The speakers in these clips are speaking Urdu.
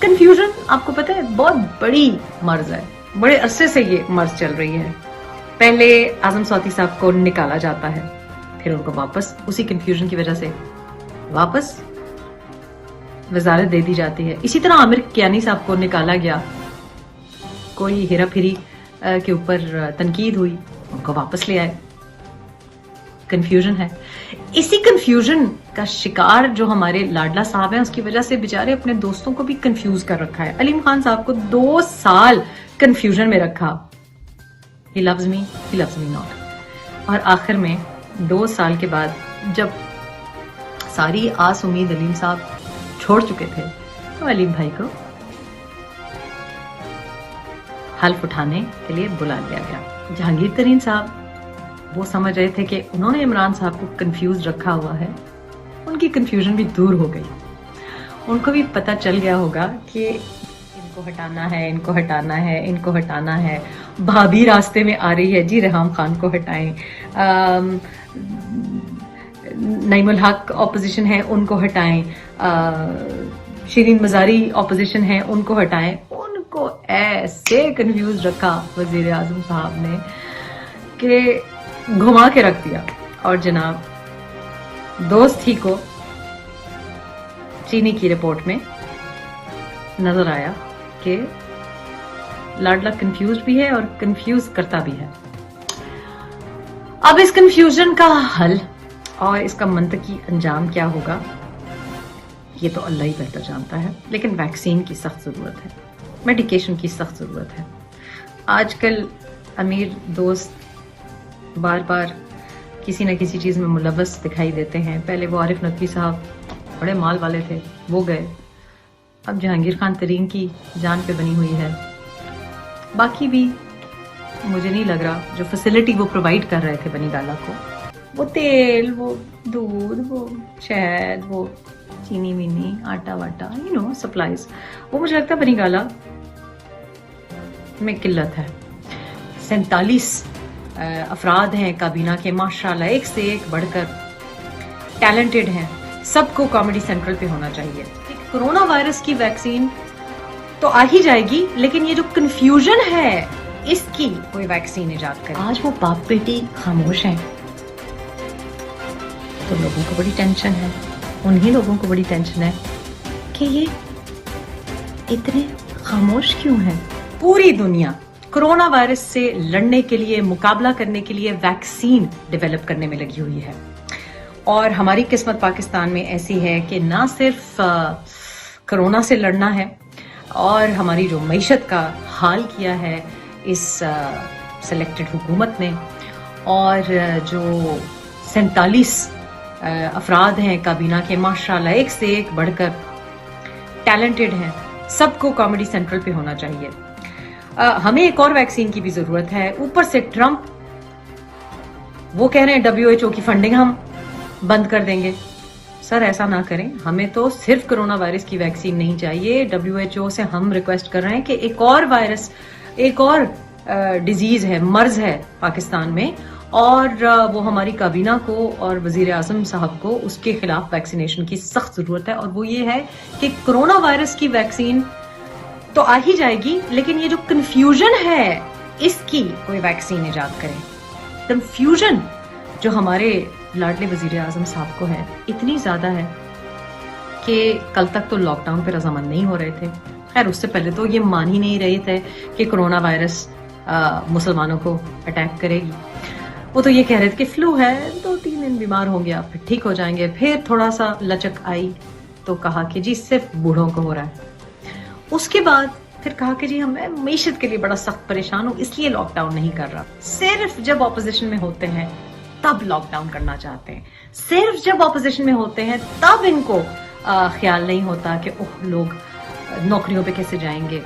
کنفیوژن آپ کو پتا ہے بہت بڑی مرض ہے، بڑے عرصے سے یہ مرض چل رہی ہے. پہلے اعظم سعودی صاحب کو نکالا جاتا ہے، پھر ان کو واپس اسی کنفیوژن کی وجہ سے واپس وزارت دے دی جاتی ہے. اسی طرح عامر کیانی صاحب کو نکالا گیا، کوئی ہیرا پھیری کے اوپر تنقید ہوئی، ان کو واپس لے آئے. کنفیوژن ہے. اسی کنفیوژن کا شکار جو ہمارے لاڈلا صاحب ہیں، اس کی وجہ سے بیچارے اپنے دوستوں کو بھی کنفیوز کر رکھا ہے. علیم خان صاحب کو 2 سال کنفیوژن میں رکھا. He loves me, he loves me not. اور آخر میں 2 سال کے بعد جب ساری آس امید علیم صاحب چھوڑ چکے تھے تو علیم بھائی کو حلف اٹھانے کے لیے بلا لیا گیا. جہانگیر ترین صاحب وہ سمجھ رہے تھے کہ انہوں نے عمران صاحب کو کنفیوز رکھا ہوا ہے، ان کی کنفیوژن بھی دور ہو گئی. ان کو بھی پتہ چل گیا ہوگا کہ ان کو ہٹانا ہے، ان کو ہٹانا ہے، ان کو ہٹانا ہے. بھابھی راستے میں آ رہی ہے، جی ریحام خان کو ہٹائیں. نعیم الحق اپوزیشن ہے، ان کو ہٹائیں. شیرین مزاری اپوزیشن ہے، ان کو ہٹائیں. ان کو ایسے کنفیوز رکھا وزیر اعظم صاحب نے کہ گھما کے رکھ دیا. اور جناب دوست ہی کو چینی کی رپورٹ میں نظر آیا کہ لاڈلا کنفیوز بھی ہے اور کنفیوز کرتا بھی ہے. اب اس کنفیوژن کا حل اور اس کا منطقی انجام کیا ہوگا یہ تو اللہ ہی بہتر جانتا ہے. لیکن ویکسین کی سخت ضرورت ہے، میڈیکیشن کی سخت ضرورت ہے. آج کل امیر دوست بار بار کسی نہ کسی چیز میں ملوث دکھائی دیتے ہیں. پہلے وہ عارف نقوی صاحب بڑے مال والے تھے، وہ گئے. اب جہانگیر خان ترین کی جان پہ بنی ہوئی ہے. باقی بھی مجھے نہیں لگ رہا جو فیسلٹی وہ پرووائڈ کر رہے تھے بنی گالا کو، وہ تیل، وہ دودھ، وہ شہد، وہ چینی وینی، آٹا واٹا، سپلائز، وہ مجھے لگتا ہے بنی گالا میں قلت ہے. 47 افراد ہیں کابینہ کے، ماشاءاللہ ایک سے ایک بڑھ کر ٹیلنٹڈ ہیں. سب کو کامیڈی سینٹرل پہ ہونا چاہیے. کرونا وائرس کی ویکسین تو آ ہی جائے گی، لیکن یہ جو کنفیوژن ہے اس کی کوئی ویکسین ایجاد کرے. آج وہ باپ بیٹی خاموش ہیں تو لوگوں کو بڑی ٹینشن ہے. انہی لوگوں کو بڑی ٹینشن ہے کہ یہ اتنے خاموش کیوں ہیں. پوری دنیا کرونا وائرس سے لڑنے کے لیے، مقابلہ کرنے کے لیے ویکسین ڈیولپ کرنے میں لگی ہوئی ہے. اور ہماری قسمت پاکستان میں ایسی ہے کہ نہ صرف کرونا سے لڑنا ہے، اور ہماری جو معیشت کا حال کیا ہے اس سلیکٹڈ حکومت نے، اور جو 47 افراد ہیں کابینہ کے، ماشاءاللہ ایک سے ایک بڑھ کر ٹیلنٹڈ ہیں. سب کو کامیڈی سینٹرل پہ ہونا چاہیے. ہمیں ایک اور ویکسین کی بھی ضرورت ہے. اوپر سے ٹرمپ وہ کہہ رہے ہیں WHO کی فنڈنگ ہم بند کر دیں گے. سر ایسا نہ کریں. ہمیں تو صرف کرونا وائرس کی ویکسین نہیں چاہیے. WHO سے ہم ریکویسٹ کر رہے ہیں کہ ایک اور وائرس، ایک اور ڈیزیز ہے، مرض ہے پاکستان میں، اور وہ ہماری کابینہ کو اور وزیر اعظم صاحب کو اس کے خلاف ویکسینیشن کی سخت ضرورت ہے. اور وہ یہ ہے کہ کرونا وائرس کی ویکسین تو آ ہی جائے گی، لیکن یہ جو کنفیوژن ہے اس کی کوئی ویکسین ایجاد کریں. کنفیوژن جو ہمارے لاڈلے وزیر اعظم صاحب کو ہے اتنی زیادہ ہے کہ کل تک تو لاک ڈاؤن پہ رضامند نہیں ہو رہے تھے. خیر اس سے پہلے تو یہ مان ہی نہیں رہے تھے کہ کرونا وائرس مسلمانوں کو اٹیک کرے گی. وہ تو یہ کہہ رہے تھے کہ فلو ہے، 2-3 دن بیمار ہوں گے، پھر ٹھیک ہو جائیں گے. پھر تھوڑا سا لچک آئی تو کہا کہ جی صرف بوڑھوں کو ہو رہا ہے. اس کے بعد پھر کہا کہ جی میں معیشت کے لیے بڑا سخت پریشان ہوں، اس لیے لاک ڈاؤن نہیں کر رہا. صرف جب اپوزیشن میں ہوتے ہیں تب لاک ڈاؤن کرنا چاہتے ہیں. صرف جب اپوزیشن میں ہوتے ہیں تب ان کو خیال نہیں ہوتا کہ لوگ نوکریوں پہ کیسے جائیں گے،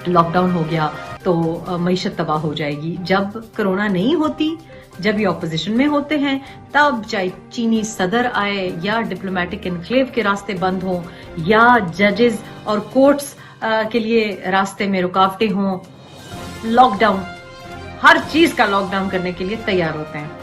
لاک ڈاؤن ہو گیا تو معیشت تباہ ہو جائے گی. جب کرونا نہیں ہوتی، جب یہ اپوزیشن میں ہوتے ہیں، تب چاہے چینی صدر آئے یا ڈپلومیٹک انکلیو کے راستے بند ہوں یا ججز اور کورٹس کے لیے راستے میں رکاوٹیں ہوں، لاک ڈاؤن، ہر چیز کا لاک ڈاؤن کرنے کے لیے تیار ہوتے ہیں.